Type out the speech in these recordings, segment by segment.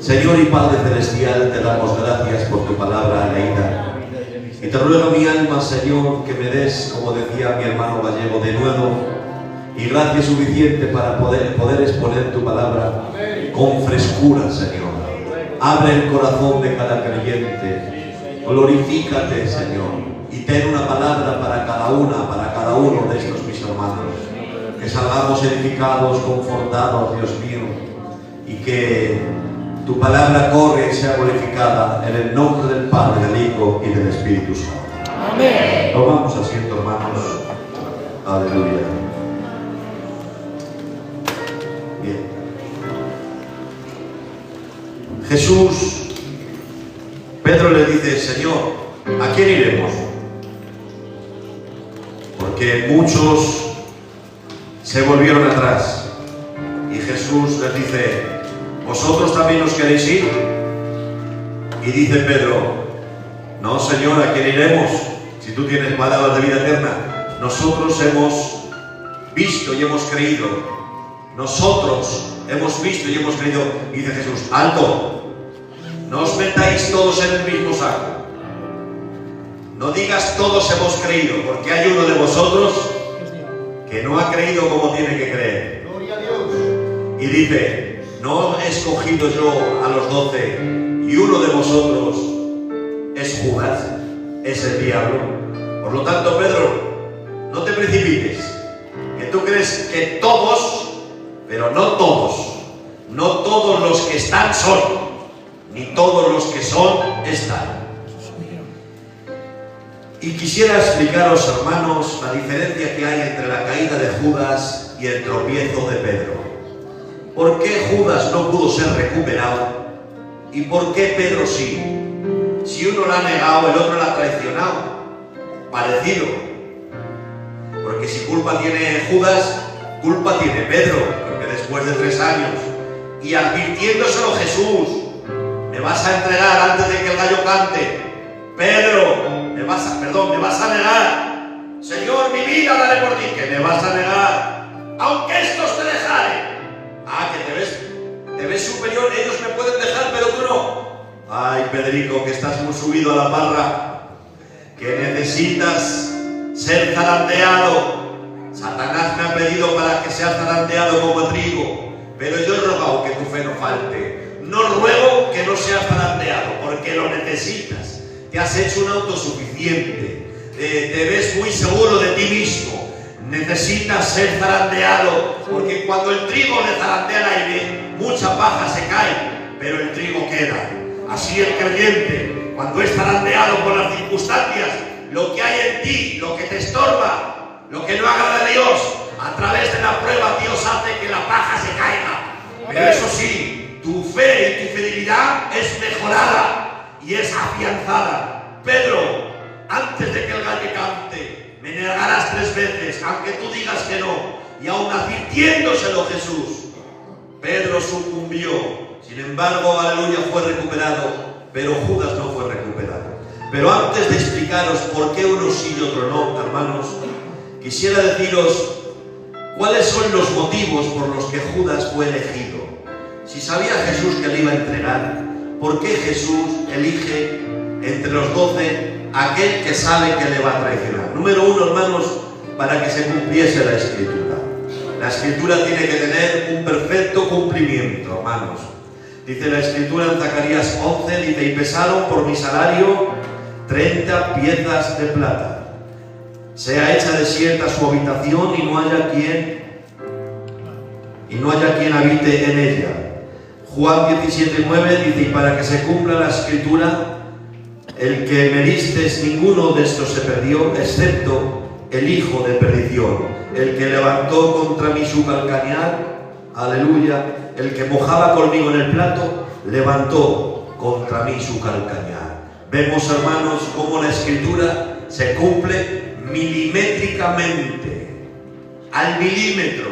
Señor y Padre Celestial, te damos gracias por tu palabra leída. Y te ruego, mi alma, Señor, que me des, como decía mi hermano Gallego, de nuevo y gracia suficiente para poder exponer tu palabra con frescura, Señor. Abre el corazón de cada creyente. Glorifícate, Señor. Y ten una palabra para cada uno de estos mis hermanos. Que salgamos edificados, confortados, Dios mío. Y que tu palabra corre y sea glorificada en el nombre del Padre, del Hijo y del Espíritu Santo. Amén. Tomamos asiento, hermanos. Aleluya. Bien. Jesús, Pedro le dice: Señor, ¿a quién iremos? Porque muchos se volvieron atrás. Y Jesús les dice: ¿vosotros también os queréis ir? Y dice Pedro: no, Señor, ¿a quién iremos? Si tú tienes palabras de vida eterna. Nosotros hemos visto y hemos creído. Nosotros hemos visto y hemos creído. Y dice Jesús: alto, no os metáis todos en el mismo saco. No digas todos hemos creído, porque hay uno de vosotros que no ha creído como tiene que creer. Gloria a Dios. Y dice: no he escogido yo a los 12 y uno de vosotros es Judas, es el diablo. Por lo tanto, Pedro, no te precipites, que tú crees que todos, pero no todos, no todos los que están son, ni todos los que son están. Y quisiera explicaros, hermanos, la diferencia que hay entre la caída de Judas y el tropiezo de Pedro. ¿Por qué Judas no pudo ser recuperado? ¿Y por qué Pedro sí? Si uno la ha negado, el otro la ha traicionado. Parecido. Porque si culpa tiene Judas, culpa tiene Pedro. Porque después de 3 años, y advirtiéndoselo Jesús: me vas a entregar antes de que el gallo cante. Pedro, me vas a negar. Señor, mi vida daré por ti. Que me vas a negar, aunque estos te dejaren. Ah, que te ves superior. Ellos me pueden dejar, pero tú no. Ay, Pedrico, que estás muy subido a la parra, que necesitas ser zarandeado. Satanás me ha pedido para que seas zarandeado como trigo, pero yo he rogado que tu fe no falte. No ruego que no seas zarandeado, porque lo necesitas. Te has hecho un autosuficiente, te ves muy seguro de ti mismo. Necesitas ser zarandeado, porque cuando el trigo le zarandea el aire, mucha paja se cae, pero el trigo queda. Así el creyente, cuando es zarandeado por las circunstancias, lo que hay en ti, lo que te estorba, lo que no agrada a Dios, a través de la prueba Dios hace que la paja se caiga. Pero eso sí, tu fe y tu fidelidad es mejorada y es afianzada. Pedro, antes de que el gallo cante, me negarás 3 veces, aunque tú digas que no. Y aún advirtiéndoselo Jesús, Pedro sucumbió. Sin embargo, aleluya, fue recuperado, pero Judas no fue recuperado. Pero antes de explicaros por qué uno sí y otro no, hermanos, quisiera deciros cuáles son los motivos por los que Judas fue elegido. Si sabía Jesús que le iba a entregar, ¿por qué Jesús elige entre los 12 aquel que sabe que le va a traicionar? Número 1, hermanos, para que se cumpliese la Escritura. La Escritura tiene que tener un perfecto cumplimiento, hermanos. Dice la Escritura en Zacarías 11, dice: y pesaron por mi salario 30 piezas de plata. Sea hecha desierta su habitación y no haya quien habite en ella. Juan 17:9 dice: y para que se cumpla la Escritura, el que me distes, ninguno de estos se perdió, excepto el hijo de perdición, el que levantó contra mí su calcañar. Aleluya. El que mojaba conmigo en el plato, levantó contra mí su calcañar. Vemos, hermanos, cómo la Escritura se cumple milimétricamente, al milímetro.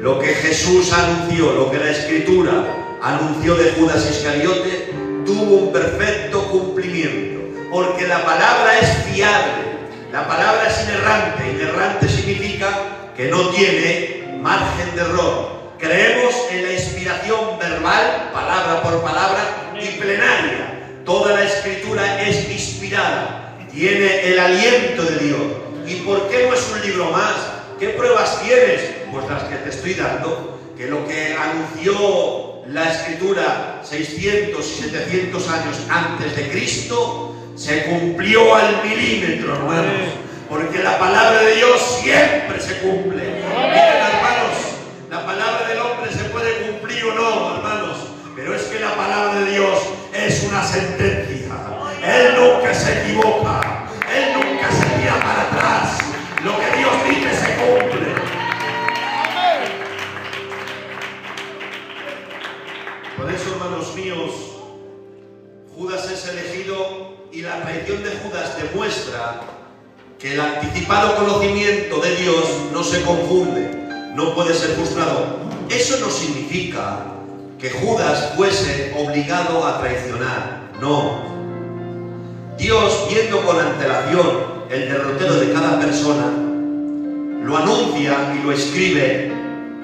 Lo que Jesús anunció, lo que la Escritura anunció de Judas Iscariote, tuvo un perfecto cumplimiento, porque la palabra es fiable, la palabra es inerrante. Inerrante significa que no tiene margen de error. Creemos en la inspiración verbal, palabra por palabra, plenaria. Toda la Escritura es inspirada, tiene el aliento de Dios. ¿Y por qué no es un libro más? ¿Qué pruebas tienes? Pues las que te estoy dando, que lo que anunció la Escritura 600 y 700 años antes de Cristo se cumplió al milímetro, hermanos, porque la palabra de Dios siempre se cumple. Miren, hermanos, la palabra del hombre se puede cumplir o no, hermanos, pero es que la palabra de Dios es una sentencia. Él nunca se equivoca, Él nunca se tira para atrás. Lo que Dios dice se cumple. Por eso, hermanos míos, Judas es elegido, y la traición de Judas demuestra que el anticipado conocimiento de Dios no se confunde, no puede ser frustrado. Eso no significa que Judas fuese obligado a traicionar, no. Dios, viendo con antelación el derrotero de cada persona, lo anuncia y lo escribe,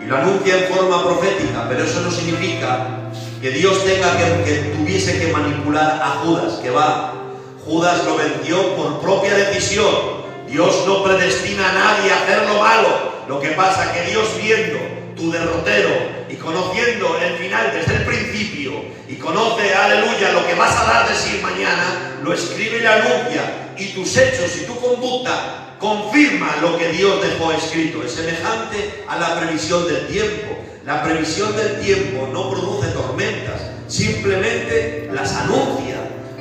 y lo anuncia en forma profética, pero eso no significa que Dios tenga que tuviese que manipular a Judas, que va. Judas lo venció por propia decisión. Dios no predestina a nadie a hacer lo malo. Lo que pasa que Dios, viendo tu derrotero y conociendo el final desde el principio, y conoce, aleluya, lo que vas a dar de sí mañana, lo escribe y lo anuncia, y tus hechos y tu conducta confirma lo que Dios dejó escrito. Es semejante a la previsión del tiempo. La previsión del tiempo no produce tormentas, simplemente las anuncia.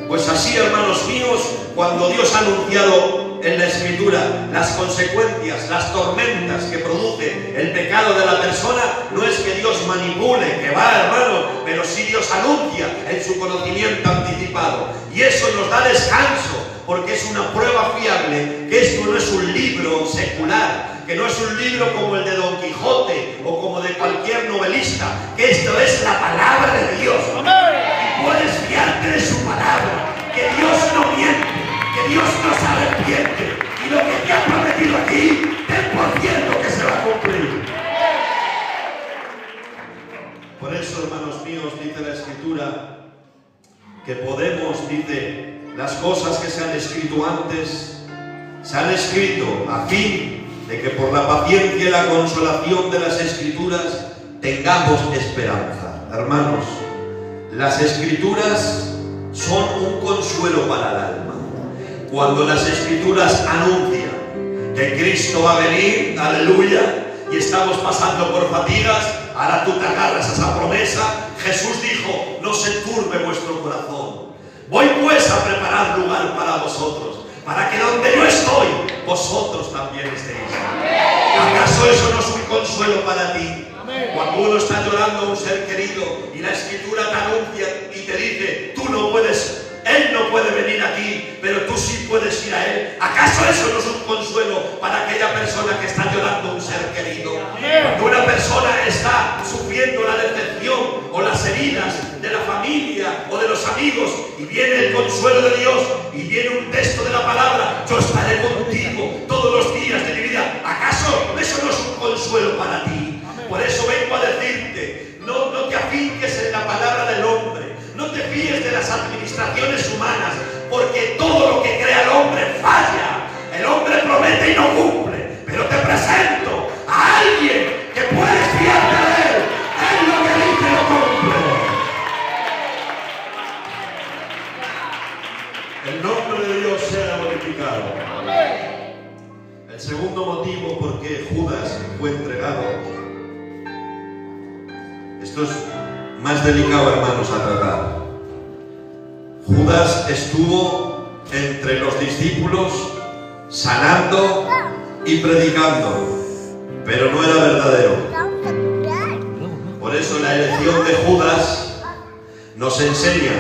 Pues así, hermanos míos, cuando Dios ha anunciado en la Escritura las consecuencias, las tormentas que produce el pecado de la persona, no es que Dios manipule, que va, hermano, pero sí Dios anuncia en su conocimiento anticipado. Y eso nos da descanso, porque es una prueba fiable que esto no es un libro secular, que no es un libro como el de Don Quijote o como de cualquier novelista, que esto es la palabra de Dios. Y puedes fiarte de su palabra, que Dios no miente, que Dios no se arrepiente, y lo que te ha prometido aquí, ten por cierto que se va a cumplir. Por eso, hermanos míos, dice la Escritura que podemos, dice, las cosas que se han escrito antes, se han escrito a fin de que por la paciencia y la consolación de las Escrituras tengamos esperanza. Hermanos, las Escrituras son un consuelo para el alma. Cuando las Escrituras anuncian que Cristo va a venir, aleluya, y estamos pasando por fatigas, ahora tú te agarras a esa promesa. Jesús dijo: no se turbe vuestro corazón. Voy pues a preparar lugar para vosotros, para que donde yo estoy, vosotros también estéis. ¿Acaso eso no es un consuelo para ti? Cuando uno está llorando a un ser querido y la Escritura te anuncia y te dice: tú no puedes, Él no puede venir aquí, pero tú sí puedes ir a Él. ¿Acaso eso no es un consuelo para aquella persona que está llorando a un ser querido? Cuando una persona está sufriendo la decepción o las heridas de la familia o de los amigos, y viene el consuelo de Dios y viene un texto de la palabra: yo estaré contigo todos los días de mi vida. ¿Acaso eso no es un consuelo para ti? Por eso vengo a decirte: no te afinques en la palabra del hombre, no te fíes de las administraciones humanas, porque todo lo que crea el hombre falla. El hombre promete y no cumple, pero te presento a alguien que puedes fiarte de él. Él lo que dice lo cumple. El nombre de Dios sea glorificado. El segundo motivo por qué Judas fue entregado, esto es más delicado, hermanos, a tratar. Judas estuvo entre los discípulos sanando y predicando, pero no era verdadero. Por eso la elección de Judas nos enseña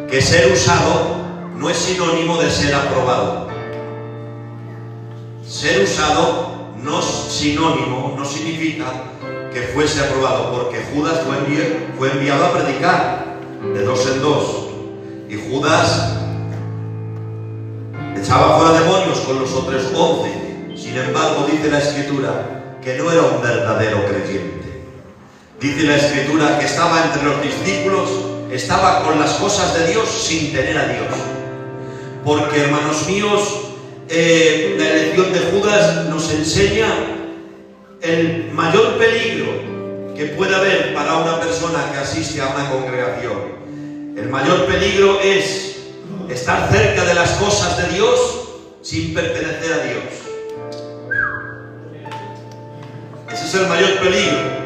que ser usado no es sinónimo de ser aprobado. Ser usado no es sinónimo, no significa que fuese aprobado, porque Judas fue enviado a predicar de dos en dos, y Judas echaba fuera demonios con los otros 11. Sin embargo, dice la Escritura que no era un verdadero creyente. Dice la Escritura que estaba entre los discípulos estaba con las cosas de Dios sin tener a Dios. Porque, hermanos míos, la elección de Judas nos enseña el mayor peligro que puede haber para una persona que asiste a una congregación. El mayor peligro es estar cerca de las cosas de Dios sin pertenecer a Dios. Ese es el mayor peligro.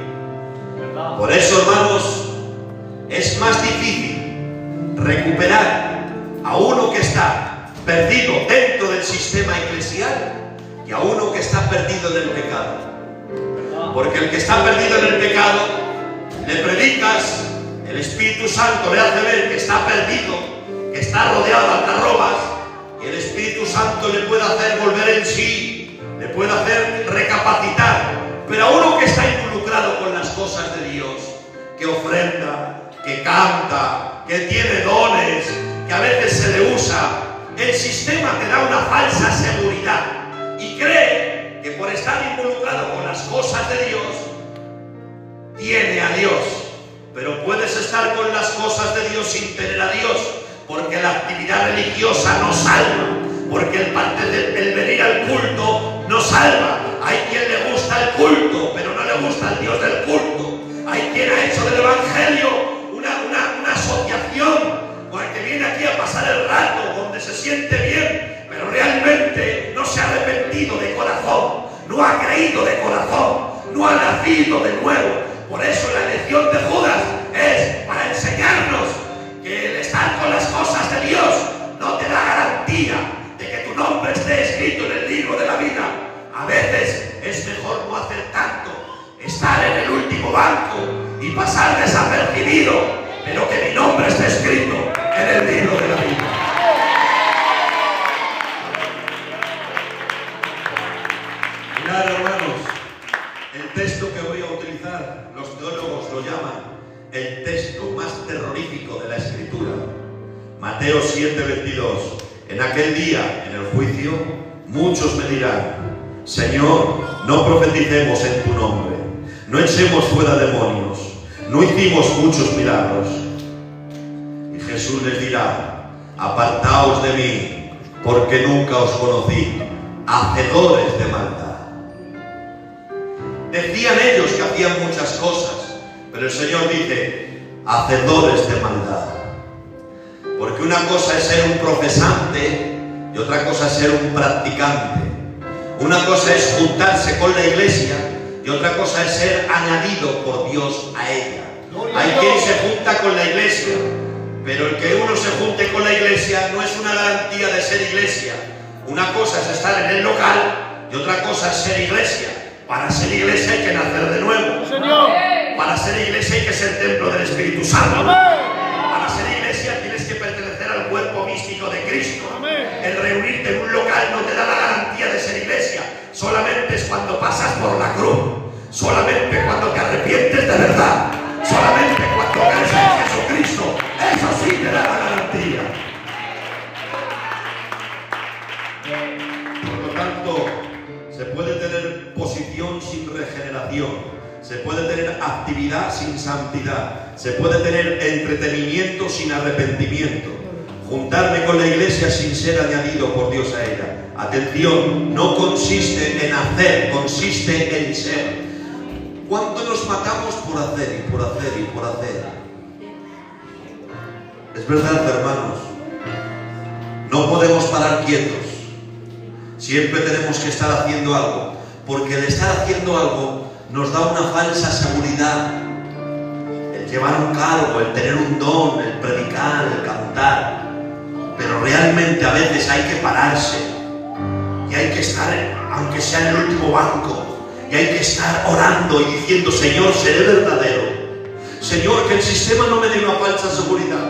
Por eso, hermanos, es más difícil recuperar a uno que está perdido dentro del sistema eclesial que a uno que está perdido en el pecado. Porque el que está perdido en el pecado, le predicas, el Espíritu Santo le hace ver que está perdido, que está rodeado de algarrobas, y el Espíritu Santo le puede hacer volver en sí, le puede hacer recapacitar. Pero a uno que está involucrado con las cosas de Dios, que ofrenda, que canta, que tiene dones, que a veces se le usa, el sistema te da una falsa seguridad y cree que por estar involucrado con las cosas de Dios, tiene a Dios. Pero puedes estar con las cosas de Dios sin tener a Dios, porque la actividad religiosa no salva, porque el venir al culto no salva. Hay quien le gusta el culto, pero no le gusta el Dios del culto. Hay quien ha hecho del Evangelio una asociación con el que viene aquí a pasar el rato, donde se siente bien, pero realmente no se ha arrepentido de corazón, no ha creído de corazón, no ha nacido de nuevo. Por eso la elección de Judas es para enseñarnos que el estar con las cosas de Dios no te da garantía de que tu nombre esté escrito en el libro de la vida. A veces es mejor no hacer tanto, estar en el último banco y pasar desapercibido, pero que mi nombre esté escrito en el libro de la vida. Mirad, hermanos, el texto que voy a utilizar, los teólogos lo llaman el texto más terrorífico de la Escritura. Mateo 7:22. En aquel día, en el juicio, muchos me dirán: Señor, no profeticemos en tu nombre, no echemos fuera demonios, no hicimos muchos milagros. Y Jesús les dirá: apartaos de mí, porque nunca os conocí, hacedores de maldad. Decían ellos que hacían muchas cosas, pero el Señor dice: hacedores de maldad. Porque una cosa es ser un profesante y otra cosa es ser un practicante. Una cosa es juntarse con la iglesia y otra cosa es ser añadido por Dios a ella. Hay quien se junta con la iglesia, pero el que uno se junte con la iglesia no es una garantía de ser iglesia. Una cosa es estar en el local y otra cosa es ser iglesia. Para ser iglesia hay que nacer de nuevo. Para ser iglesia hay que ser templo del Espíritu Santo. Para ser iglesia tienes que pertenecer al cuerpo místico de Cristo. El reunirte en un local no te da la garantía de ser iglesia. Solamente es cuando pasas por la cruz. Solamente cuando te arrepientes de verdad. Solamente cuando crees en Jesucristo. Eso sí te da la garantía. Por lo tanto, se puede tener posición sin regeneración. Se puede tener actividad sin santidad. Se puede tener entretenimiento sin arrepentimiento. Juntarme con la iglesia sin ser añadido por Dios a ella. Atención, no consiste en hacer, consiste en ser. ¿Cuánto nos matamos por hacer y por hacer y por hacer? Es verdad, hermanos. No podemos parar quietos. Siempre tenemos que estar haciendo algo. Porque el estar haciendo algo nos da una falsa seguridad. El llevar un cargo, el tener un don, el predicar, el cantar. Pero realmente a veces hay que pararse y hay que estar, aunque sea en el último banco, y hay que estar orando y diciendo: Señor, seré verdadero. Señor, que el sistema no me dé una falsa seguridad.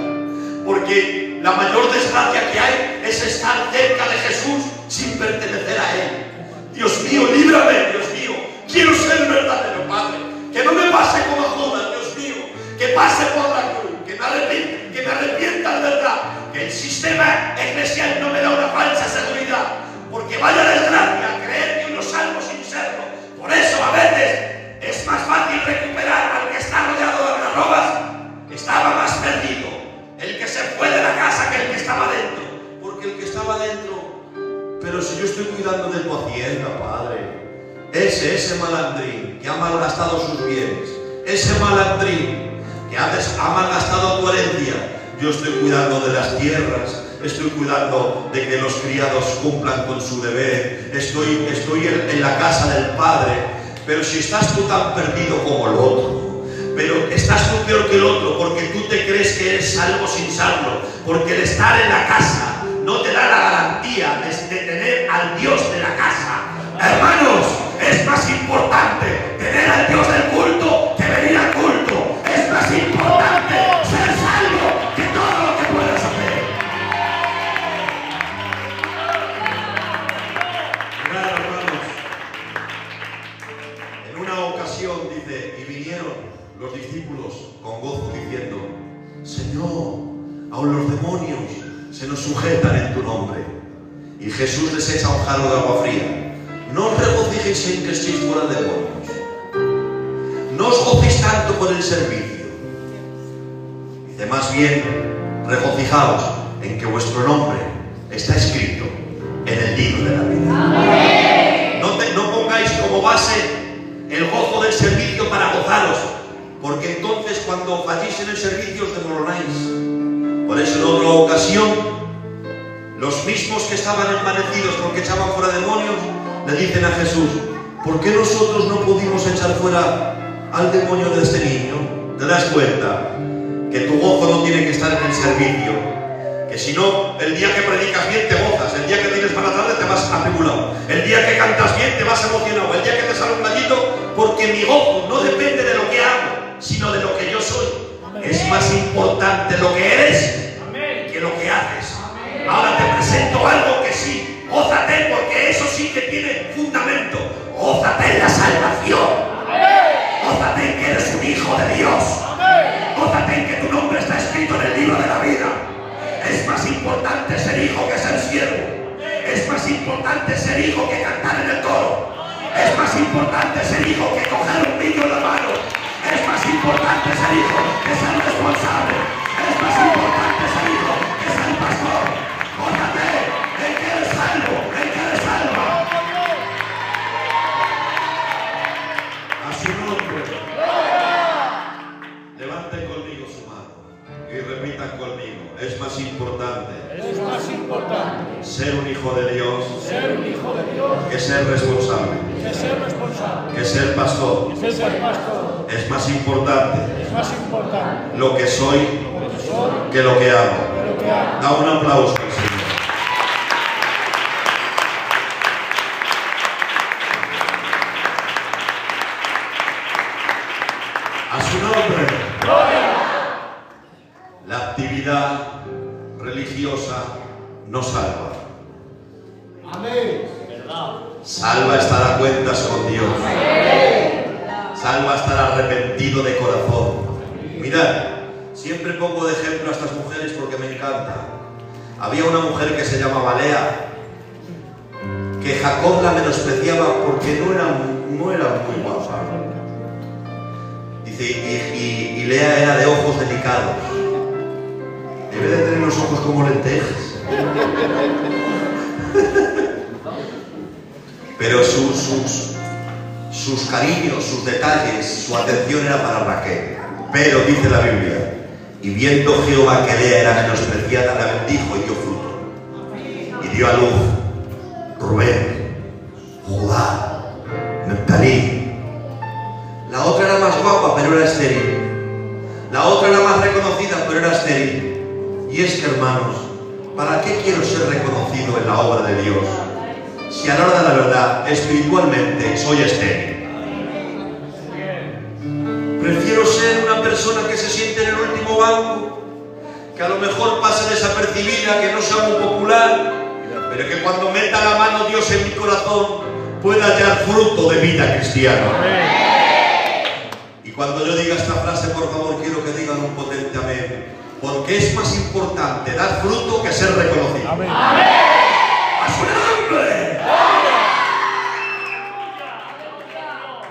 Porque la mayor desgracia que hay es estar cerca de Jesús sin pertenecer a Él. Dios mío, líbrame, Dios mío. Quiero ser verdadero, Padre. Que no me pase como a Judas, Dios mío. Que pase por la cruz, que me arrepienta de verdad. Que el sistema eclesial no me da una falsa seguridad. Porque vaya desgracia creer que uno es salvo sin serlo. Por eso a veces es más fácil recuperar al que está rodeado de algarrobas, que estaba más perdido. pero si yo estoy cuidando de tu hacienda, Padre. Ese malandrín que ha malgastado sus bienes, ese malandrín que ha malgastado tu herencia, yo estoy cuidando de las tierras, estoy cuidando de que los criados cumplan con su deber, estoy en la casa del Padre. Pero si estás tú tan perdido como el otro, pero estás tú peor que el otro, porque tú te crees que eres salvo sin serlo, porque el estar en la casa no te da la garantía de tener al Dios de la casa. Hermanos, es más importante tener al Dios del culto que venir al culto. Es más importante ser salvo que todo lo que puedas hacer. Mirad, hermanos, en una ocasión dice, y vinieron los discípulos con gozo diciendo, Señor, aun los demonios se nos sujetan en tu nombre. Y Jesús les echa un jarro de agua fría. No os regocijéis en que estéis fuera de demonios. No os gocéis tanto por el servicio. Dice, más bien, regocijaos en que vuestro nombre está escrito en el libro de la vida. No pongáis como base el gozo del servicio para gozaros, porque entonces cuando falléis en el servicio os demoronáis. Por eso en otra ocasión, los mismos que estaban envanecidos porque echaban fuera demonios, le dicen a Jesús, ¿por qué nosotros no pudimos echar fuera al demonio de este niño? ¿Te das cuenta? Que tu gozo no tiene que estar en el servicio. Que si no, el día que predicas bien te gozas, el día que tienes mala tarde te vas atribulado, el día que cantas bien te vas emocionado, el día que te sale un gallito, porque mi gozo no depende de lo que hago, sino de lo que yo soy. Es más importante lo que eres que lo que haces. Ahora te presento algo que sí, gózate, porque eso sí que tiene fundamento. Gózate en la salvación. Gózate en que eres un hijo de Dios. Gózate en que tu nombre está escrito en el libro de la vida. Es más importante ser hijo que ser siervo. Es más importante ser hijo que cantar en el coro. Es más importante ser hijo que coger un niño en la mano. Es más importante ser hijo que ser responsable. Es más importante ser hijo que ser pastor. Gózate en que eres salvo, en que eres salva. A su nombre. Levanten conmigo su mano y repitan conmigo. Es más importante ser un hijo de Dios, que ser responsable, que ser pastor. Es más importante lo que soy que lo que hago. Da un aplauso al Señor. A su nombre. La actividad religiosa no salva. Salva estar a cuentas con Dios. Salva estar arrepentido de corazón. Mirad, siempre pongo de ejemplo a estas mujeres porque me encanta. Había una mujer que se llamaba Lea, que Jacob la menospreciaba porque no era muy guapa. Dice, y Lea era de ojos delicados. Debe de tener los ojos como lentejas. Pero sus cariños, sus detalles, su atención era para Raquel. Pero dice la Biblia, y viendo Jehová que Lea era menospreciada, la bendijo y dio fruto. Y dio a luz Rubén, Judá, Neftalí. La otra era más guapa, pero era estéril. La otra era más reconocida, pero era estéril. Y es que, hermanos, ¿para qué quiero ser reconocido en la obra de Dios si a la hora de la verdad, espiritualmente, soy estéril? Prefiero ser una persona que se siente en el último banco, que a lo mejor pase desapercibida, que no sea muy popular, pero que cuando meta la mano Dios en mi corazón pueda hallar fruto de vida cristiana. Y cuando yo diga esta frase, por favor, quiero que digan un potente amén. Porque es más importante dar fruto que ser reconocido. ¡Amén! ¡A su nombre!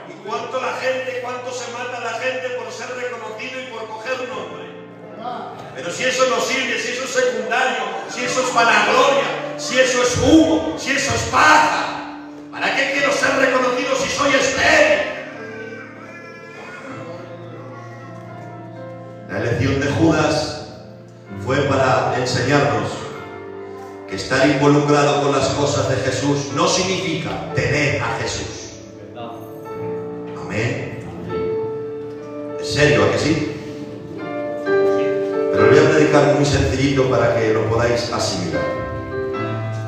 ¿Y cuánto se mata la gente por ser reconocido y por coger un nombre? Pero si eso no sirve, si eso es secundario, si eso es vanagloria, si eso es humo, si eso es paja? ¿Para qué quiero ser reconocido si soy estéril? La elección de Judas fue para enseñarnos que estar involucrado con las cosas de Jesús no significa tener a Jesús. Amén. ¿En serio, a que sí? Pero lo voy a predicar muy sencillito para que lo podáis asimilar.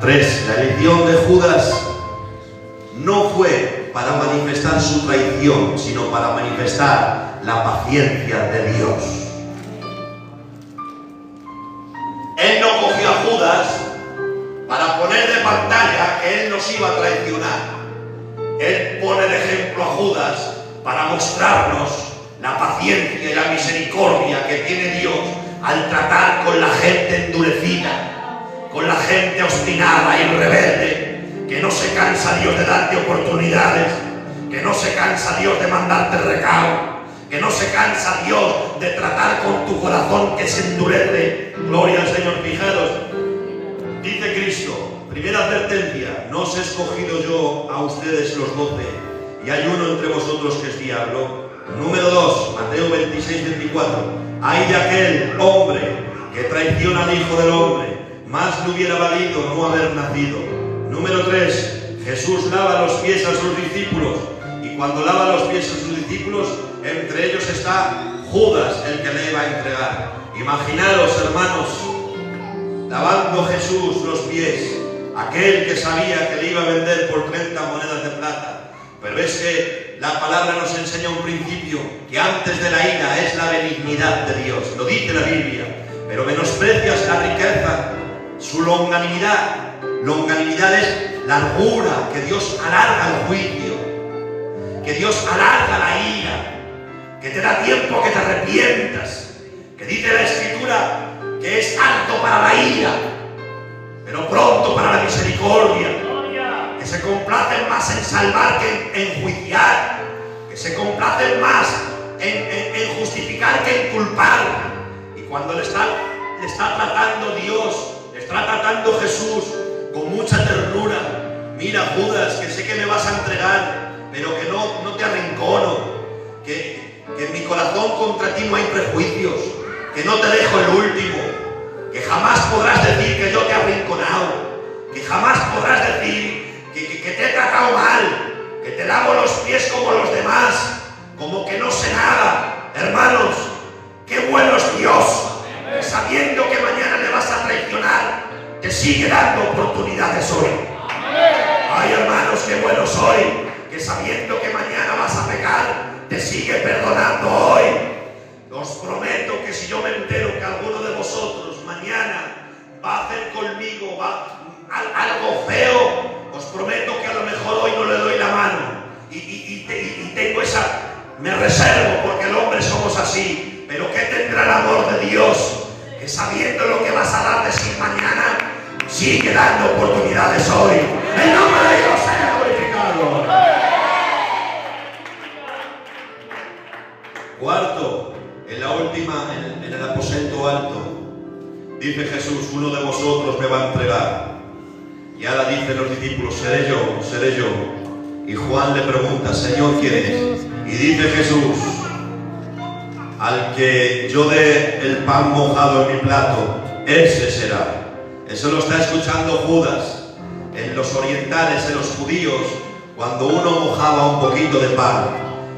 3. La elección de Judas no fue para manifestar su traición, sino para manifestar la paciencia de Dios. Él no cogió a Judas para poner de pantalla que él nos iba a traicionar. Él pone de ejemplo a Judas para mostrarnos la paciencia y la misericordia que tiene Dios al tratar con la gente endurecida, con la gente obstinada y rebelde, que no se cansa Dios de darte oportunidades, que no se cansa Dios de mandarte recado, que no se cansa Dios de tratar con tu corazón que se endurece. Gloria al Señor. Fijaros, dice Cristo, primera advertencia: no os he escogido yo a ustedes los 12, y hay uno entre vosotros que es diablo. Número 2, Mateo 26-24, ay de aquel hombre que traiciona al Hijo del Hombre, más le hubiera valido no haber nacido. Número 3, Jesús lava los pies a sus discípulos, y cuando lava los pies a sus discípulos, entre ellos está Judas, el que le iba a entregar. Imaginaros, hermanos, lavando Jesús los pies, aquel que sabía que le iba a vender por 30 monedas de plata. Pero es que la palabra nos enseña un principio, que antes de la ira es la benignidad de Dios, lo dice la Biblia. Pero menosprecias la riqueza, su longanimidad. Longanimidad es largura, que Dios alarga el juicio, que Dios alarga la ira, que te da tiempo que te arrepientas, que dice la Escritura que es alto para la ira, pero pronto para la misericordia, que se complacen más en salvar que en enjuiciar, que se complacen más en justificar que en culpar. Y cuando le está tratando Dios, le está tratando Jesús con mucha ternura: mira, Judas, que sé que me vas a entregar, pero que no te arrincono, que en mi corazón contra ti no hay prejuicios, que no te dejo el último, que jamás podrás decir que yo te he arrinconado, que jamás podrás decir que te he tratado mal, que te lavo los pies como los demás, como que no sé nada. Hermanos, qué bueno es Dios, que sabiendo que mañana le vas a traicionar, te sigue dando oportunidades hoy. Ay, hermanos, qué bueno soy, que sabiendo que mañana vas a pecar, te sigue perdonando hoy. Os prometo que si yo me entero que alguno de vosotros mañana va a hacer conmigo algo feo, os prometo que a lo mejor hoy no le doy la mano y tengo esa, me reservo, porque el hombre somos así. Pero ¿qué tendrá el amor de Dios? Que sabiendo lo que vas a dar de sí mañana, sigue dando oportunidades hoy. El nombre de Dios sea glorificado. Cuarto, en el aposento alto, dice Jesús: uno de vosotros me va a entregar. Y ahora dicen los discípulos: seré yo. Y Juan le pregunta: Señor, ¿quién es? Y dice Jesús: al que yo dé el pan mojado en mi plato, ese será. Eso lo está escuchando Judas. En los orientales, en los judíos, cuando uno mojaba un poquito de pan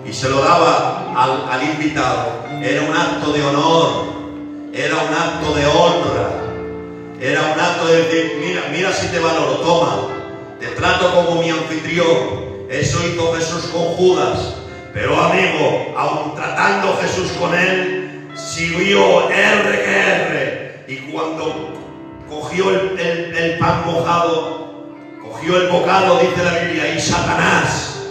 y se lo daba al invitado, era un acto de honor, era un acto de honra, era un acto de decir: mira si te valoro, toma, te trato como mi anfitrión. Eso hizo Jesús con Judas. Pero amigo, aun tratando Jesús con él, siguió R que R. Y cuando cogió el pan mojado, cogió el bocado, dice la Biblia, y Satanás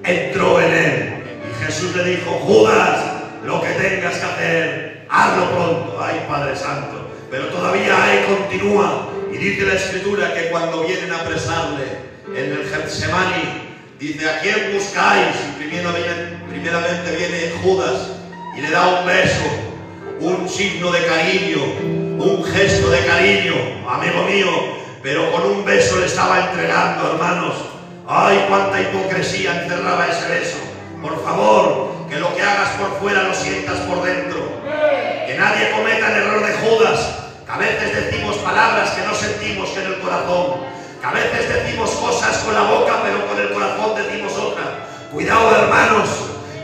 entró en él. Y Jesús le dijo: Judas, lo que tengas que hacer, hazlo pronto. Ay, Padre Santo. Pero todavía ahí continúa. Y dice la Escritura que cuando vienen a apresarle en el Getsemaní, dice: ¿a quién buscáis? Y primeramente viene Judas y le da un beso, un signo de cariño, un gesto de cariño, amigo mío. pero con un beso le estaba entregando, hermanos. ¡Ay, cuánta hipocresía encerraba ese beso! Por favor, que lo que hagas por fuera lo sientas por dentro. Que nadie cometa el error de Judas, que a veces decimos palabras que no sentimos que en el corazón, que a veces decimos cosas con la boca, pero con el corazón decimos otra. Cuidado, hermanos,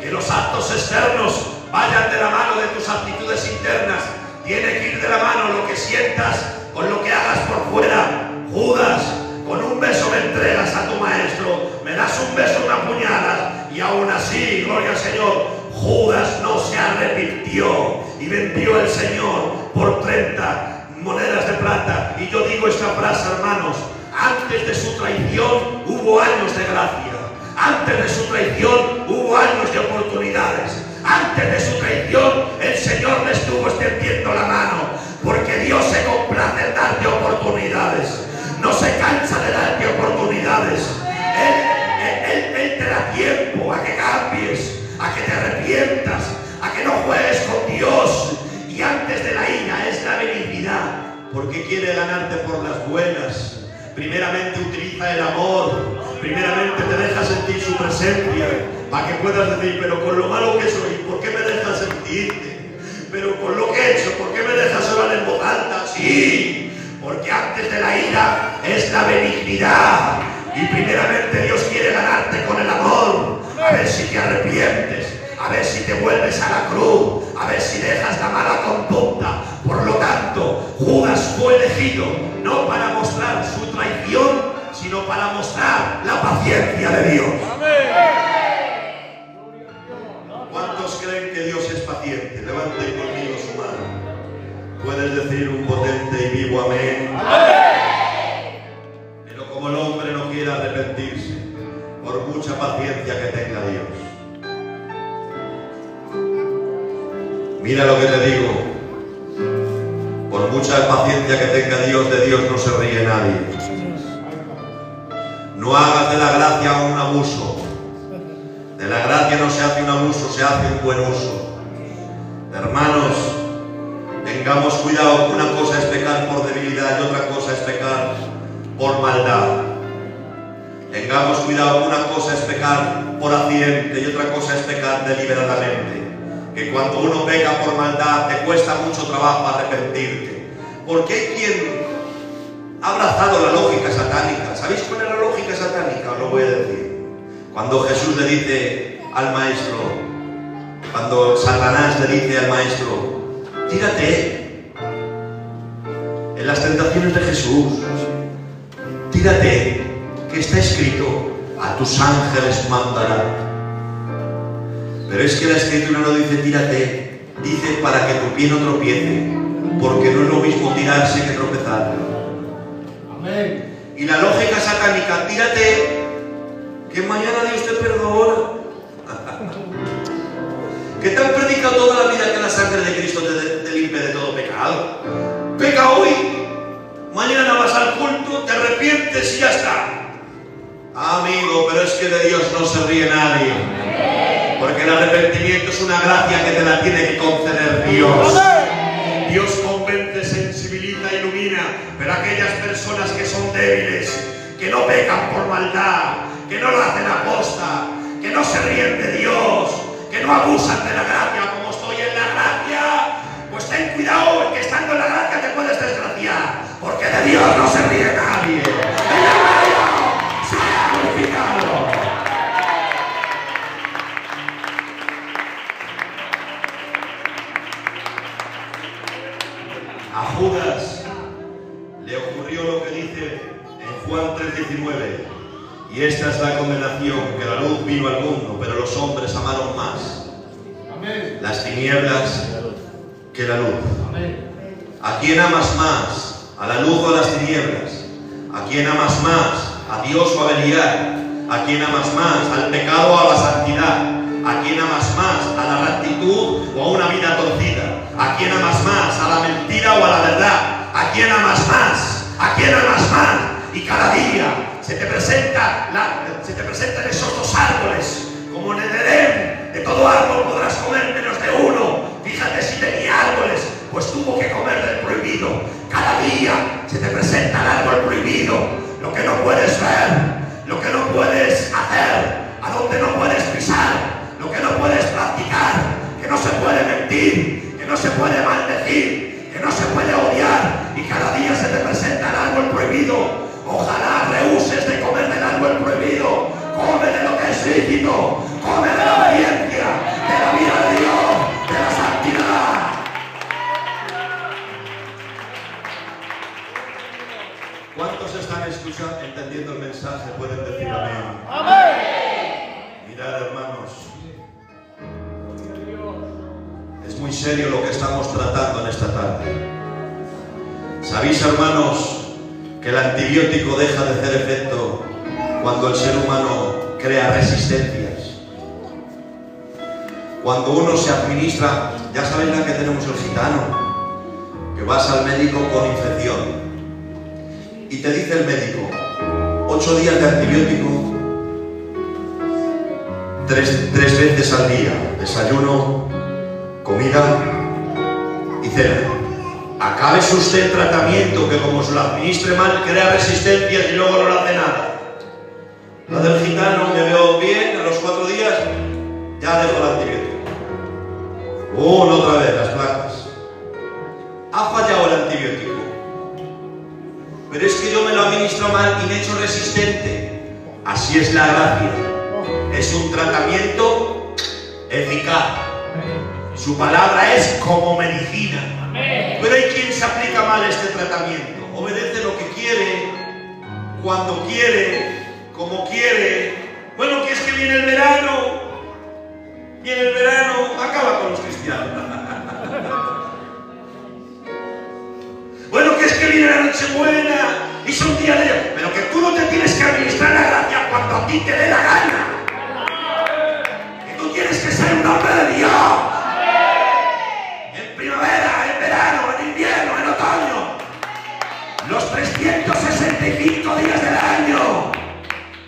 que los actos externos vayan de la mano de tus actitudes internas. Tiene que ir de la mano lo que sientas con lo que hagas por fuera. Judas, con un beso me entregas a tu maestro, me das un beso, me apuñalas, y aún así, gloria al Señor, Judas no se arrepintió y vendió el Señor por 30 monedas de plata. Y yo digo esta frase, hermanos: antes de su traición hubo años de gracia, antes de su traición hubo años de oportunidades, antes de su traición el Señor le estuvo extendiendo la mano, porque Dios se complace en darte oportunidades, no se cansa de darte oportunidades. Él te da tiempo a que cambies, a que te arrepientas, a que no juegues con Dios. Y antes de la ira es la benignidad, porque quiere ganarte por las buenas. Primeramente utiliza el amor, primeramente te deja sentir su presencia, para que puedas decir: pero con lo malo que soy, ¿por qué me dejas sentirte? Pero con lo que he hecho, ¿por qué me dejas hablar en voz alta? Sí, porque antes de la ira es la benignidad. Y primeramente Dios quiere ganarte con el amor. A ver si te arrepientes, a ver si te vuelves a la cruz, a ver si dejas la mala conducta. Por lo tanto, Judas fue elegido no para mostrar su traición, sino para mostrar la paciencia de Dios. ¿Cuántos creen que Dios es paciente? Levanten conmigo su mano. Puedes decir un potente y vivo amén. Pero como el hombre no quiere arrepentirse, por mucha paciencia que tenga Dios, mira lo que te digo: por mucha paciencia que tenga Dios, de Dios no se ríe nadie. No hagas de la gracia un abuso. De la gracia no se hace un abuso, se hace un buen uso. Hermanos, tengamos cuidado. Una cosa es pecar por debilidad y otra cosa es pecar por maldad. Tengamos cuidado. Una cosa es pecar por accidente y otra cosa es pecar deliberadamente. Que cuando uno peca por maldad te cuesta mucho trabajo arrepentirte, porque hay quien ha abrazado la lógica satánica. ¿Sabéis cuál es la lógica satánica? Os lo voy a decir. Cuando Jesús le dice al maestro, cuando Satanás le dice al maestro: tírate. En las tentaciones de Jesús: tírate, que está escrito, a tus ángeles mandará. Pero es que la escritura no dice tírate, dice para que tu pie no tropiece, porque no es lo mismo tirarse que tropezar. Amén. Y la lógica satánica: tírate, que mañana Dios te perdona. Que te han predicado toda la vida que la sangre de Cristo te limpia de todo pecado. Peca hoy, mañana vas al culto, te arrepientes y ya está. Amigo, pero es que de Dios no se ríe nadie. Porque el arrepentimiento es una gracia que te la tiene que conceder Dios. Dios convence, sensibiliza, ilumina. Pero aquellas personas que son débiles, que no pecan por maldad, que no lo hacen a posta, que no se ríen de Dios, que no abusan de la gracia, como estoy en la gracia, pues ten cuidado, que estando en la gracia te puedes desgraciar, porque de Dios no se ríe nadie. ¡En la gracia sea glorificado! A Judas le ocurrió lo que dice en Juan 3:19: y esta es la condenación, que la luz vino al mundo, pero los hombres amaron más las tinieblas que la luz. ¿A quién amas más? ¿A la luz o a las tinieblas? ¿A quién amas más? ¿A Dios o a Belial? ¿A quién amas más? ¿Al pecado o a la santidad? ¿A quién amas más? ¿A la rectitud o a una vida torcida? ¿A quién amas más? ¿A la mentira o a la verdad? ¿A quién amas más? ¿A quién amas más? Y cada día se te presentan esos dos árboles, como en el Edén. De todo árbol podrás comer menos de uno. Fíjate si tenía árboles, pues tuvo que comer del prohibido. Cada día se te presenta el árbol prohibido, lo que no puedes ver, lo que no puedes hacer, a donde no puedes pisar, lo que no puedes practicar, que no se puede mentir, que no se puede maldecir, que no se puede odiar, y cada día se te presenta el árbol prohibido. Ojalá rehuses de comer del árbol prohibido. Come de lo que es lícito, come de la obediencia, de la vida de Dios, de la santidad. ¿Cuántos están escuchando, entendiendo el mensaje? Pueden decir amén. Amén. Mirad, hermanos, es muy serio lo que estamos tratando en esta tarde. ¿Sabéis, hermanos, que el antibiótico deja de hacer efecto cuando el ser humano crea resistencias? Cuando uno se administra, ya sabéis la que tenemos el gitano, que vas al médico con infección y te dice el médico 8 días de antibiótico, 3 veces al día, desayuno, comida y cena. Acábese usted el tratamiento, que como se lo administre mal crea resistencias y luego no le hace nada. La del gitano, me veo bien, a los 4 días ya dejo el antibiótico. Otra vez las placas. Ha fallado el antibiótico, pero es que yo me lo administro mal y me he hecho resistente. Así es la gracia. Es un tratamiento eficaz. Su palabra es como medicina. Pero hay quien se aplica mal este tratamiento. Obedece lo que quiere, cuando quiere, como quiere. Bueno, que es que viene el verano. Viene el verano, acaba con los cristianos. Bueno, que es que viene la Nochebuena y son días de Dios. Pero que tú no te tienes que administrar la gracia cuando a ti te dé la gana. Que tú tienes que ser un hombre de Dios. En primavera, en verano, en invierno, en otoño. Los 365 días del año.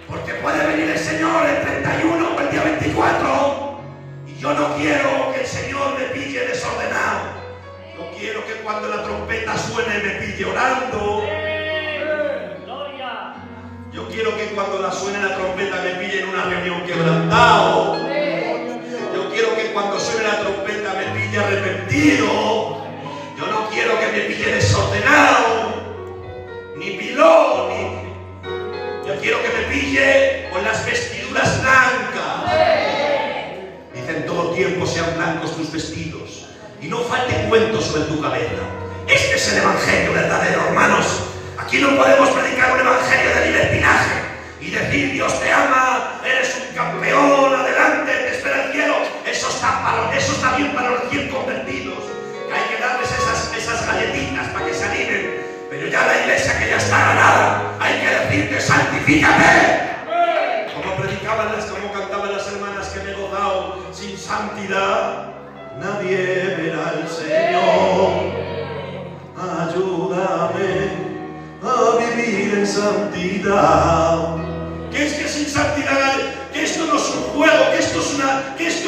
Porque puede venir el Señor el 31 o el día 24. Y yo no quiero que el Señor me pille desordenado. No quiero que cuando la trompeta suene me pille orando. Yo quiero que cuando la suene la trompeta me pille en una reunión quebrantado. Yo quiero que cuando suene la trompeta me pille arrepentido. Yo no quiero que me pille desordenado, ni pilón, ni... Yo quiero que me pille con las vestiduras blancas. Dicen todo tiempo sean blancos tus vestidos y no falte cuentos sobre tu cabeza. Este es el evangelio verdadero, hermanos. Aquí no podemos predicar un evangelio de libertinaje y decir Dios te ama, eres un campeón, adelante, te espera el cielo. Eso está bien para los recién convertidos, que hay que darles esas galletitas para que se animen. Pero ya la iglesia que ya está ganada, hay que decirte santifícate. Como cantaban las hermanas que me he gozado, sin santidad nadie verá al Señor. Ayúdame a vivir en santidad. Que es que sin santidad, que esto no es un juego, que esto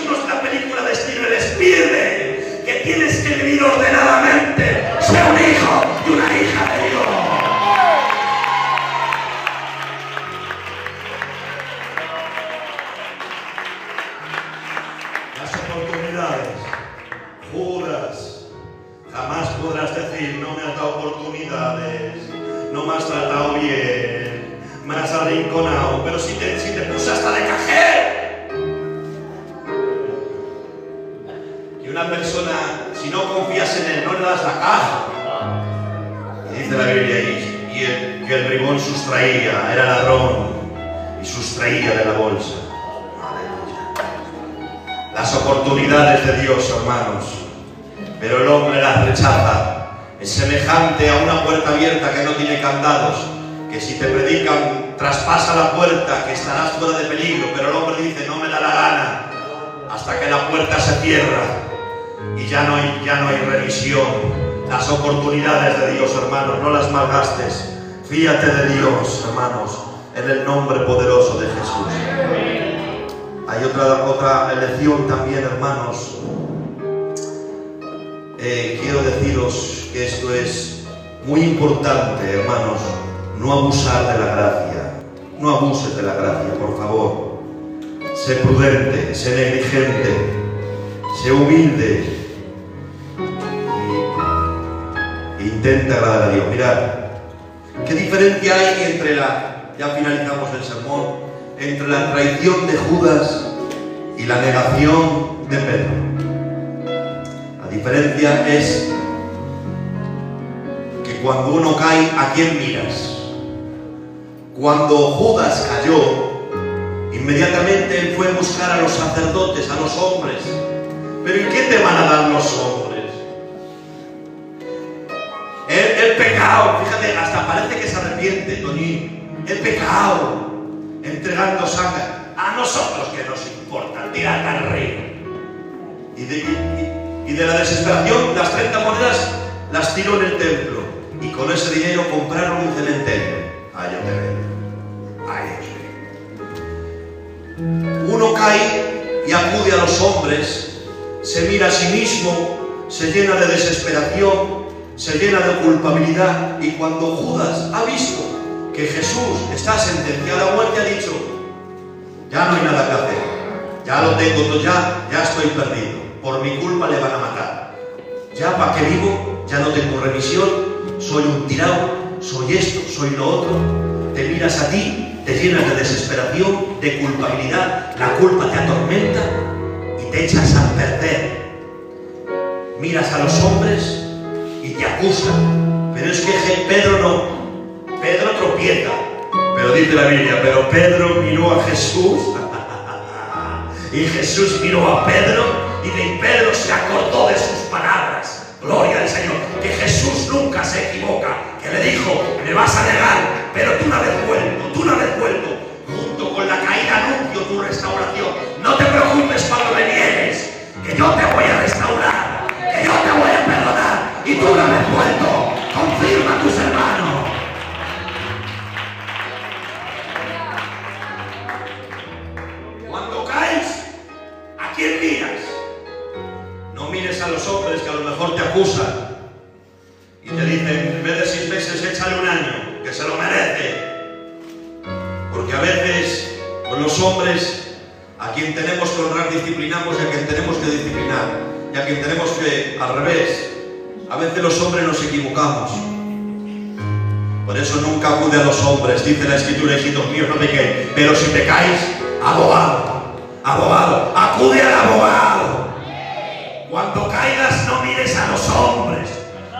no es una película de Steven Spielberg, que tienes que vivir ordenadamente, ser un hijo y una hija de Dios. Las oportunidades, Judas, jamás podrás decir no me has dado oportunidades, no me has tratado bien, me has arrinconado, pero si te puse hasta de cajero. Que una persona, si no confías en él, no le das la caja. Y dice la Biblia ahí, que el bribón sustraía, era ladrón, y sustraía de la bolsa. Las oportunidades de Dios, hermanos, pero el hombre las rechaza. Es semejante a una puerta abierta que no tiene candados, que si te predican traspasa la puerta, que estarás fuera de peligro, pero el hombre dice no me da la gana, hasta que la puerta se cierra y ya no hay revisión. Las oportunidades de Dios, hermanos, no las malgastes. Fíate de Dios, hermanos, en el nombre poderoso de Jesús. Hay otra lección también, hermanos. quiero deciros que esto es muy importante, hermanos. No abusar de la gracia. No abuses de la gracia, por favor. Sé prudente, sé negligente, sé humilde. E intenta agradar a Dios. Mirad, ¿qué diferencia hay entre ya finalizamos el sermón, entre la traición de Judas y la negación de Pedro? La diferencia es que cuando uno cae, ¿a quién miras? Cuando Judas cayó, inmediatamente él fue a buscar a los sacerdotes, a los hombres. ¿Pero ¿y qué te van a dar los hombres? El pecado, fíjate, hasta parece que se arrepiente, Toñín. El pecado, entregando sangre. A nosotros que nos importa, tirad al río. Y de la desesperación, las 30 monedas las tiró en el templo. Y con ese dinero compraron un cementerio. Ay, yo te veo. Ay, Dios mío. Uno cae y acude a los hombres, se mira a sí mismo, se llena de desesperación, se llena de culpabilidad. Y cuando Judas ha visto que Jesús está sentenciado a muerte, ha dicho: ya no hay nada que hacer, ya lo tengo todo, ya estoy perdido, por mi culpa le van a matar, ya para qué vivo, ya no tengo remisión, soy un tirado, soy esto, soy lo otro. Te miras a ti, te llenas de desesperación, de culpabilidad, la culpa te atormenta y te echas a perder. Miras a los hombres y te acusan. Pero es que Pedro no, Pedro tropieza. Pero dice la Biblia, pero Pedro miró a Jesús y Jesús miró a Pedro y Pedro se acordó de sus palabras. Gloria al Señor, que Jesús nunca se equivoca, que le dijo: me vas a negar, pero tú una vez vuelto, junto con la caída anuncio tu restauración. No te preocupes cuando me niegues, que yo te voy a restaurar, que yo te voy a perdonar, y tú una vez vuelto, confirma a tus hermanos. Cuando caes, ¿a quién miras? No mires a los hombres que a lo mejor te acusan y te dicen: en vez de 6 meses, échale 1 año, que se lo merece. Porque a veces, con los hombres, a quien tenemos que honrar disciplinamos, y a quien tenemos que disciplinar, y a quien tenemos que, al revés. A veces los hombres nos equivocamos. Por eso nunca acude a los hombres. Dice la Escritura: hijitos míos, no pequéis. Pero si te caes, abogado, acude al abogado. Cuando caigas, no mires a los hombres.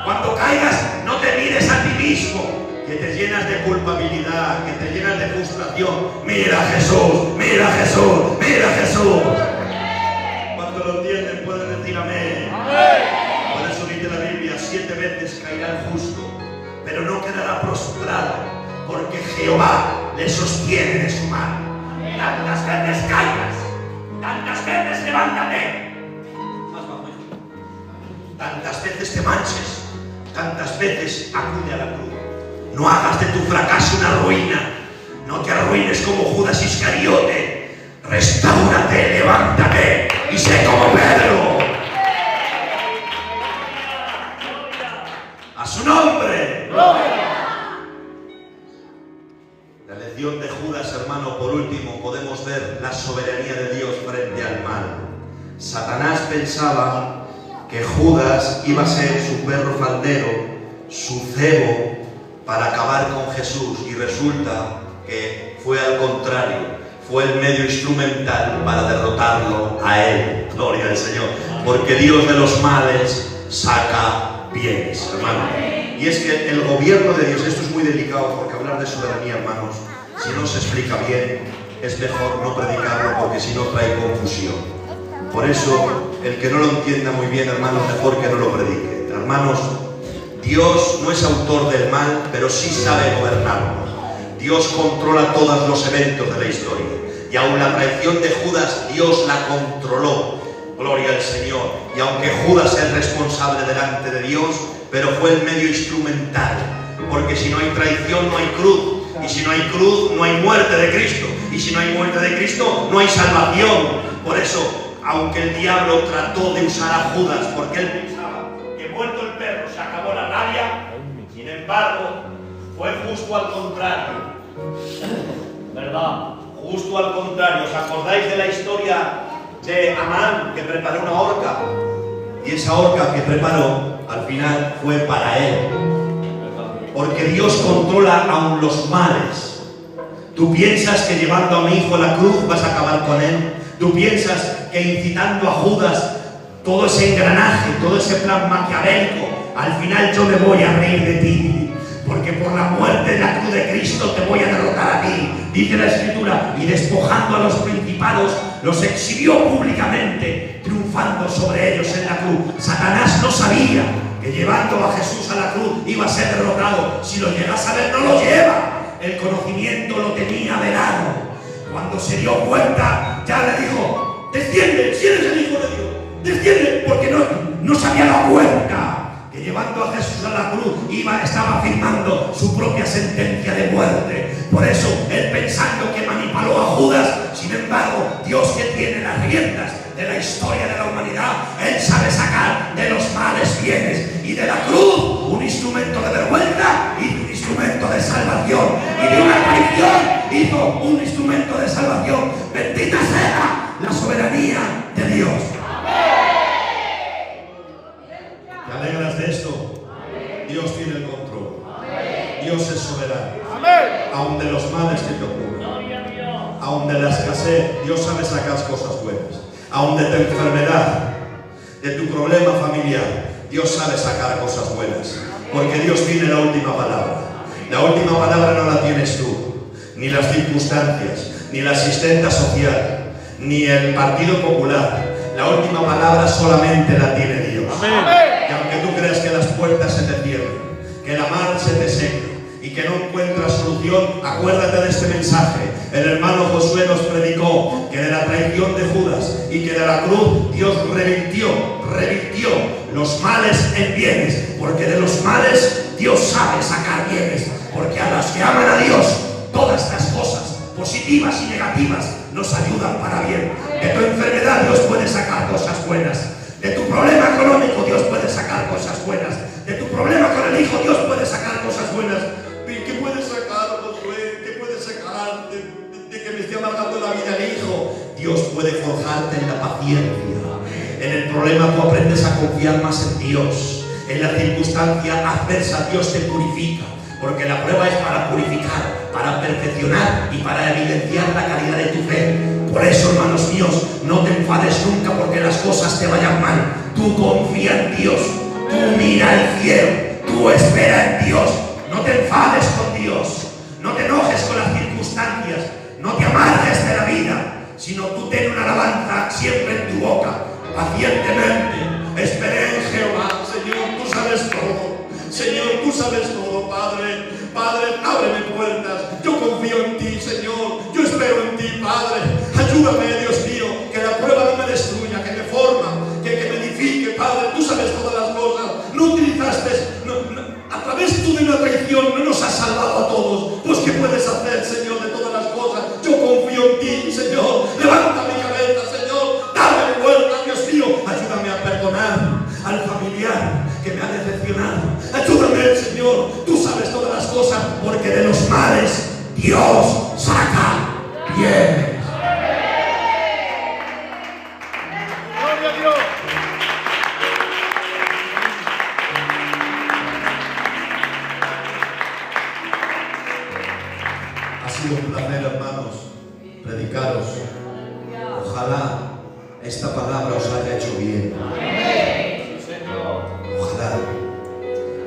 Cuando caigas, no te mires a ti mismo, que te llenas de culpabilidad, que te llenas de frustración. Mira a Jesús, mira a Jesús, mira a Jesús. Cuando lo entienden pueden decir amén. Por eso dice la Biblia: 7 veces caerá el justo, pero no quedará prostrado, porque Jehová le sostiene de su mano. Tantas veces caigas, tantas veces levántate, tantas veces te manches, tantas veces acude a la cruz. No hagas de tu fracaso una ruina. No te arruines como Judas Iscariote. Restáurate, levántate y sé como Pedro. A su nombre. La lección de Judas, hermano, por último, podemos ver la soberanía de Dios frente al mal. Satanás pensaba que Judas iba a ser su perro faldero, su cebo, para acabar con Jesús, y resulta que fue al contrario, fue el medio instrumental para derrotarlo a él. Gloria al Señor, porque Dios de los males saca bienes, hermano. Y es que el gobierno de Dios, esto es muy delicado, porque hablar de soberanía, hermanos, si no se explica bien, es mejor no predicarlo, porque si no trae confusión. Por eso, el que no lo entienda muy bien, hermanos, mejor que no lo predique. Hermanos, Dios no es autor del mal, pero sí sabe gobernarlo. Dios controla todos los eventos de la historia. Y aun la traición de Judas, Dios la controló. Gloria al Señor. Y aunque Judas es responsable delante de Dios, pero fue el medio instrumental. Porque si no hay traición, no hay cruz. Y si no hay cruz, no hay muerte de Cristo. Y si no hay muerte de Cristo, no hay salvación. Por eso, aunque el diablo trató de usar a Judas, porque él pensaba embargo, fue justo al contrario. ¿Verdad? Justo al contrario. ¿Os acordáis de la historia de Amán, que preparó una horca? Y esa horca que preparó, al final, fue para él. Porque Dios controla aún los males. ¿Tú piensas que llevando a mi hijo a la cruz vas a acabar con él? ¿Tú piensas que incitando a Judas, todo ese engranaje, todo ese plan maquiavélico, al final yo me voy a reír de ti? Porque por la muerte en la cruz de Cristo te voy a derrotar a ti, dice la Escritura, y despojando a los principados, los exhibió públicamente, triunfando sobre ellos en la cruz. Satanás no sabía que llevando a Jesús a la cruz iba a ser derrotado. Si lo llega a saber, no lo lleva. El conocimiento lo tenía velado. Cuando se dio cuenta, ya le dijo: desciende, si eres el Hijo de Dios, desciende, porque no se había dado cuenta que llevando a Jesús a la cruz estaba firmando su propia sentencia de muerte. Por eso, él pensando que manipuló a Judas, sin embargo, Dios, que tiene las riendas de la historia de la humanidad, él sabe sacar de los males bienes, y de la cruz un instrumento de vergüenza y un instrumento de salvación, y de una traición hizo un instrumento de salvación. Bendita sea la soberanía de Dios. ¿Te alegras de esto? Dios tiene el control. Dios es soberano. Aún de los males que te ocurren, aún de la escasez, Dios sabe sacar cosas buenas. Aún de tu enfermedad, de tu problema familiar, Dios sabe sacar cosas buenas. Porque Dios tiene la última palabra. La última palabra no la tienes tú, ni las circunstancias, ni la asistenta social, ni el Partido Popular. La última palabra solamente la tiene Dios. Y aunque tú creas que las puertas se te cierren, que la mar se te seque y que no encuentras solución, acuérdate de este mensaje. El hermano Josué nos predicó que de la traición de Judas y que de la cruz Dios revirtió los males en bienes, porque de los males Dios sabe sacar bienes, porque a los que aman a Dios todas estas cosas, positivas y negativas, nos ayudan para bien. De tu enfermedad Dios puede sacar cosas buenas. De tu problema económico Dios puede sacar cosas buenas. De tu problema con el hijo Dios puede sacar cosas buenas. ¿Qué puede sacar, Josué? ¿Qué puede sacar de que me esté amargando la vida el hijo? Dios puede forjarte en la paciencia. En el problema tú aprendes a confiar más en Dios. En la circunstancia adversa Dios te purifica. Porque la prueba es para purificar, para perfeccionar y para evidenciar la calidad de tu fe. Por eso, hermanos míos, no te enfades nunca porque las cosas te vayan mal. Tú confía en Dios, tú mira al cielo, tú espera en Dios. No te enfades con Dios, no te enojes con las circunstancias, no te amargues de la vida, sino tú ten una alabanza siempre en tu boca, pacientemente. Esperé en Jehová. Señor, tú sabes todo. Señor, tú sabes todo, Padre. Padre, ábreme puertas. Yo confío en ti, Señor. Yo espero en ti, Padre. Ayúdame, Dios mío, que la prueba no me destruya, que me forma, que me edifique, Padre. Tú sabes todas las cosas. No utilizaste, a través tú de una traición no nos has salvado a todos. Pues ¿qué puedes hacer, Señor, de todas las cosas? Yo confío en ti, Señor. Levanta mi cabeza, Señor. Dame puertas, Dios mío. Ayúdame a perdonar al familiar que me ha decepcionado. Ayúdame, Señor. Tú sabes todas las cosas, porque de los males Dios saca bien. Gloria a Dios. Ha sido un placer, hermanos, predicaros. Ojalá esta palabra os haya hecho bien. Ojalá.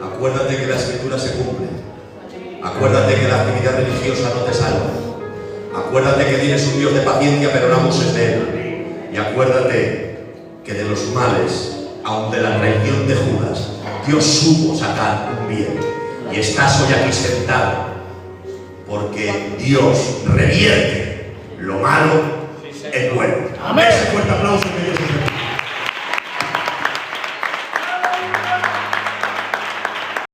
Acuérdate que la Escritura se cumple. Acuérdate que la actividad religiosa no te salva. Acuérdate que tienes un Dios de paciencia, pero no abuses de él. Y acuérdate que de los males, aun de la traición de Judas, Dios supo sacar un bien. Y estás hoy aquí sentado porque Dios revierte lo malo en bueno. Amén. Ese fuerte aplauso que Dios